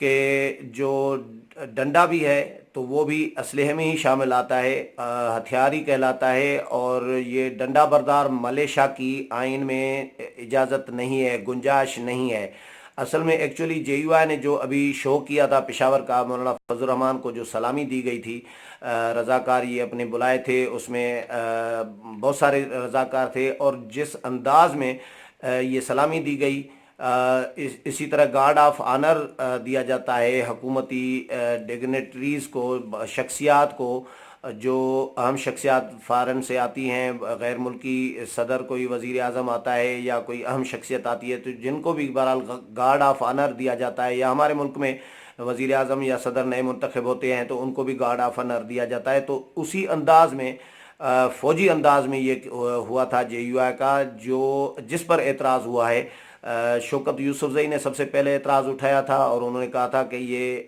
کہ جو ڈنڈا بھی ہے تو وہ بھی اسلحے میں ہی شامل آتا ہے، ہتھیار ہی کہلاتا ہے، اور یہ ڈنڈا بردار ملیشیا کی آئین میں اجازت نہیں ہے، گنجائش نہیں ہے۔ اصل میں ایکچولی جے یو آئی نے جو ابھی شو کیا تھا پشاور کا، مولانا فضل الرحمان کو جو سلامی دی گئی تھی، رضاکار یہ اپنے بلائے تھے، اس میں بہت سارے رضاکار تھے، اور جس انداز میں یہ سلامی دی گئی، اسی طرح گارڈ آف آنر دیا جاتا ہے حکومتی ڈگنیٹریز کو، شخصیات کو، جو اہم شخصیات فارن سے آتی ہیں، غیر ملکی صدر کوئی وزیر اعظم آتا ہے یا کوئی اہم شخصیت آتی ہے، تو جن کو بھی بہرحال گارڈ آف آنر دیا جاتا ہے، یا ہمارے ملک میں وزیر اعظم یا صدر نئے منتخب ہوتے ہیں تو ان کو بھی گارڈ آف آنر دیا جاتا ہے۔ تو اسی انداز میں فوجی انداز میں یہ ہوا تھا جے یو آئی کا، جس پر اعتراض ہوا ہے۔ شوکت یوسف زئی نے سب سے پہلے اعتراض اٹھایا تھا، اور انہوں نے کہا تھا کہ یہ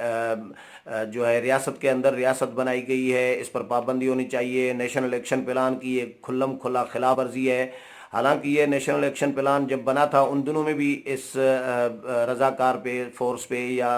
جو ہے ریاست کے اندر ریاست بنائی گئی ہے، اس پر پابندی ہونی چاہیے، نیشنل ایکشن پلان کی یہ کھلم کھلا خلاف ورزی ہے۔ حالانکہ یہ نیشنل ایکشن پلان جب بنا تھا ان دنوں میں بھی اس رضاکار پہ، فورس پہ یا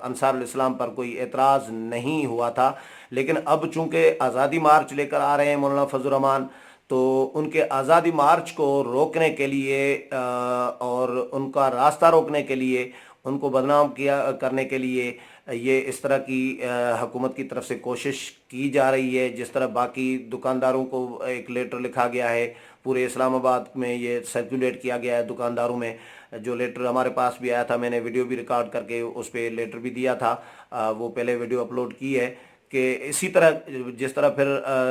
انصار الاسلام پر کوئی اعتراض نہیں ہوا تھا، لیکن اب چونکہ آزادی مارچ لے کر آ رہے ہیں مولانا فضل الرحمان، تو ان کے آزادی مارچ کو روکنے کے لیے اور ان کا راستہ روکنے کے لیے، ان کو بدنام کرنے کے لیے، یہ اس طرح کی حکومت کی طرف سے کوشش کی جا رہی ہے۔ جس طرح باقی دکانداروں کو ایک لیٹر لکھا گیا ہے، پورے اسلام آباد میں یہ سرکولیٹ کیا گیا ہے دکانداروں میں، جو لیٹر ہمارے پاس بھی آیا تھا، میں نے ویڈیو بھی ریکارڈ کر کے اس پہ لیٹر بھی دیا تھا، وہ پہلے ویڈیو اپلوڈ کی ہے، کہ اسی طرح جس طرح پھر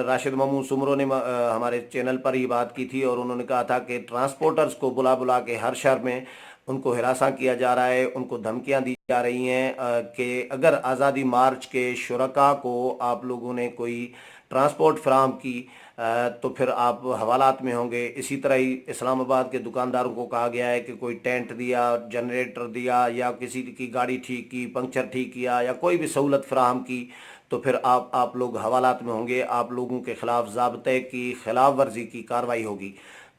راشد محمود سمرو نے ہمارے چینل پر ہی بات کی تھی، اور انہوں نے کہا تھا کہ ٹرانسپورٹرز کو بلا بلا کے ہر شہر میں ان کو ہراساں کیا جا رہا ہے، ان کو دھمکیاں دی جا رہی ہیں کہ اگر آزادی مارچ کے شرکاء کو آپ لوگوں نے کوئی ٹرانسپورٹ فراہم کی تو پھر آپ حوالات میں ہوں گے۔ اسی طرح ہی اسلام آباد کے دکانداروں کو کہا گیا ہے کہ کوئی ٹینٹ دیا، جنریٹر دیا، یا کسی کی گاڑی ٹھیک کی، پنکچر ٹھیک کیا، یا کوئی بھی سہولت فراہم کی تو پھر آپ لوگ حوالات میں ہوں گے، آپ لوگوں کے خلاف ضابطے کی خلاف ورزی کی کارروائی ہوگی۔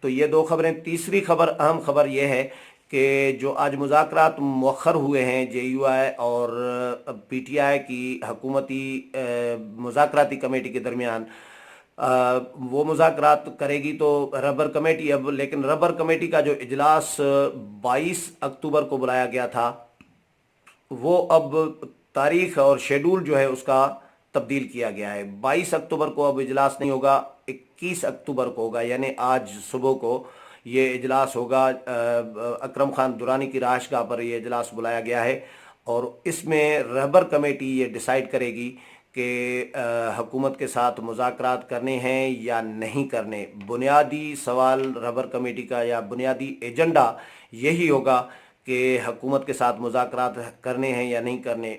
تو یہ دو خبریں۔ تیسری خبر، اہم خبر یہ ہے کہ جو آج مذاکرات مؤخر ہوئے ہیں جے یو آئی اور پی ٹی آئی کی حکومتی مذاکراتی کمیٹی کے درمیان، وہ مذاکرات کرے گی تو ربر کمیٹی اب، لیکن ربر کمیٹی کا جو اجلاس 22 اکتوبر کو بلایا گیا تھا، وہ اب تاریخ اور شیڈول جو ہے اس کا تبدیل کیا گیا ہے۔ 22 اکتوبر کو اب اجلاس نہیں ہوگا، 21 اکتوبر کو ہوگا، یعنی آج صبح کو یہ اجلاس ہوگا۔ اکرم خان درانی کی رہائش گاہ پر یہ اجلاس بلایا گیا ہے، اور اس میں رہبر کمیٹی یہ ڈیسائیڈ کرے گی کہ حکومت کے ساتھ مذاکرات کرنے ہیں یا نہیں کرنے۔ بنیادی سوال رہبر کمیٹی کا یا بنیادی ایجنڈا یہی ہوگا کہ حکومت کے ساتھ مذاکرات کرنے ہیں یا نہیں کرنے۔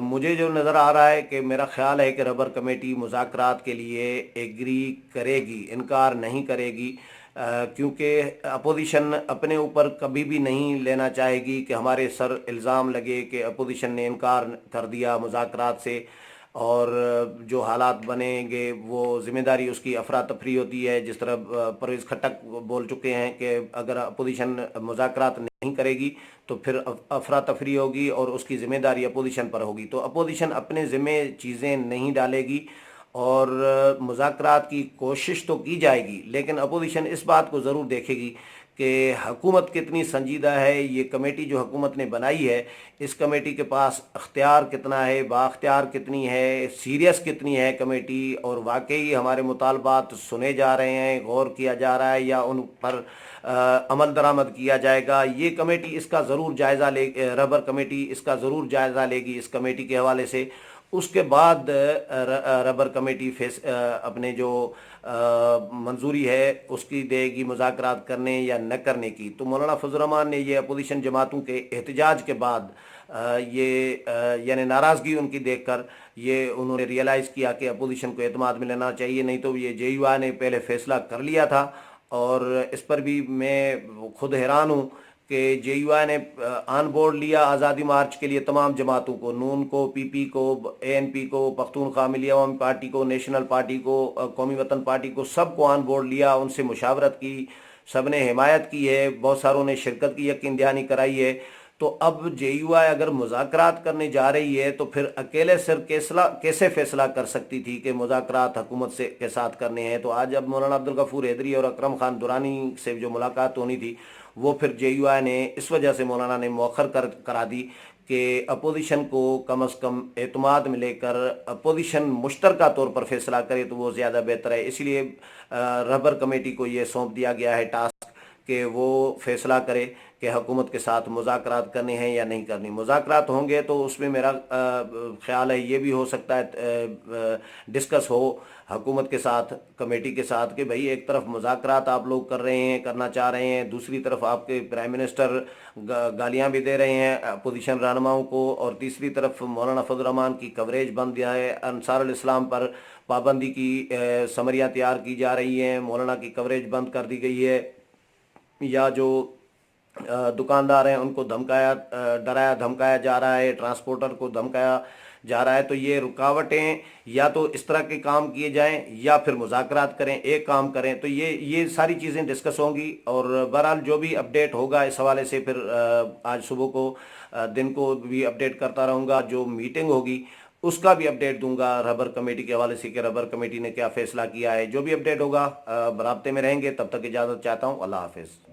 مجھے جو نظر آ رہا ہے کہ میرا خیال ہے کہ ربر کمیٹی مذاکرات کے لیے ایگری کرے گی، انکار نہیں کرے گی، کیونکہ اپوزیشن اپنے اوپر کبھی بھی نہیں لینا چاہے گی کہ ہمارے سر الزام لگے کہ اپوزیشن نے انکار کر دیا مذاکرات سے، اور جو حالات بنیں گے وہ ذمہ داری اس کی افراتفری ہوتی ہے۔ جس طرح پرویز خٹک بول چکے ہیں کہ اگر اپوزیشن مذاکرات نہیں کرے گی تو پھر افراتفری ہوگی اور اس کی ذمہ داری اپوزیشن پر ہوگی۔ تو اپوزیشن اپنے ذمہ چیزیں نہیں ڈالے گی، اور مذاکرات کی کوشش تو کی جائے گی، لیکن اپوزیشن اس بات کو ضرور دیکھے گی کہ حکومت کتنی سنجیدہ ہے، یہ کمیٹی جو حکومت نے بنائی ہے، اس کمیٹی کے پاس اختیار کتنا ہے، بااختیار کتنی ہے، سیریس کتنی ہے کمیٹی، اور واقعی ہمارے مطالبات سنے جا رہے ہیں، غور کیا جا رہا ہے، یا ان پر عمل درآمد کیا جائے گا۔ یہ کمیٹی اس کا ضرور جائزہ لے، ربر کمیٹی اس کا ضرور جائزہ لے گی اس کمیٹی کے حوالے سے۔ اس کے بعد ربر کمیٹی اپنے جو منظوری ہے اس کی دے گی مذاکرات کرنے یا نہ کرنے کی۔ تو مولانا فضل الرحمان نے یہ اپوزیشن جماعتوں کے احتجاج کے بعد یعنی ناراضگی ان کی دیکھ کر یہ انہوں نے ریئلائز کیا کہ اپوزیشن کو اعتماد میں لینا چاہیے، نہیں تو یہ جے یو آئی نے پہلے فیصلہ کر لیا تھا، اور اس پر بھی میں خود حیران ہوں کہ جے یو آئی نے آن بورڈ لیا آزادی مارچ کے لیے تمام جماعتوں کو، نون کو، پی پی کو، اے این پی کو، پختونخوا ملی عوامی پارٹی کو، نیشنل پارٹی کو، قومی وطن پارٹی کو، سب کو آن بورڈ لیا، ان سے مشاورت کی، سب نے حمایت کی ہے، بہت ساروں نے شرکت کی، یقین دہانی کرائی ہے۔ تو اب جے یو آئی اگر مذاکرات کرنے جا رہی ہے تو پھر اکیلے سر کیسے فیصلہ کر سکتی تھی کہ مذاکرات حکومت کے ساتھ کرنے ہیں؟ تو آج اب مولانا عبدالغفور حیدری اور اکرم خان دورانی سے جو ملاقات ہونی تھی وہ پھر جے یو آئی نے اس وجہ سے مولانا نے مؤخر کرا دی کہ اپوزیشن کو کم از کم اعتماد میں لے کر اپوزیشن مشترکہ طور پر فیصلہ کرے تو وہ زیادہ بہتر ہے. اسی لیے رہبر کمیٹی کو یہ سونپ دیا گیا ہے ٹاسک کہ وہ فیصلہ کرے کہ حکومت کے ساتھ مذاکرات کرنے ہیں یا نہیں کرنی. مذاکرات ہوں گے تو اس میں میرا خیال ہے یہ بھی ہو سکتا ہے ڈسکس ہو حکومت کے ساتھ کمیٹی کے ساتھ کہ بھئی ایک طرف مذاکرات آپ لوگ کر رہے ہیں کرنا چاہ رہے ہیں، دوسری طرف آپ کے پرائم منسٹر گالیاں بھی دے رہے ہیں اپوزیشن رہنماؤں کو، اور تیسری طرف مولانا فضل الرحمان کی کوریج بند دیا ہے، انصار الاسلام پر پابندی کی سمریاں تیار کی جا رہی ہیں، مولانا کی کوریج بند کر دی گئی ہے، یا جو دکاندار ہیں ان کو ڈرایا دھمکایا جا رہا ہے، ٹرانسپورٹر کو دھمکایا جا رہا ہے. تو یہ رکاوٹیں یا تو اس طرح کے کام کیے جائیں یا پھر مذاکرات کریں، ایک کام کریں. تو یہ ساری چیزیں ڈسکس ہوں گی، اور بہرحال جو بھی اپڈیٹ ہوگا اس حوالے سے پھر آج صبح کو دن کو بھی اپڈیٹ کرتا رہوں گا. جو میٹنگ ہوگی اس کا بھی اپڈیٹ دوں گا رہبر کمیٹی کے حوالے سے کہ رہبر کمیٹی نے کیا فیصلہ کیا ہے. جو بھی اپڈیٹ ہوگا رابطے میں رہیں گے. تب تک اجازت چاہتا ہوں. اللہ حافظ.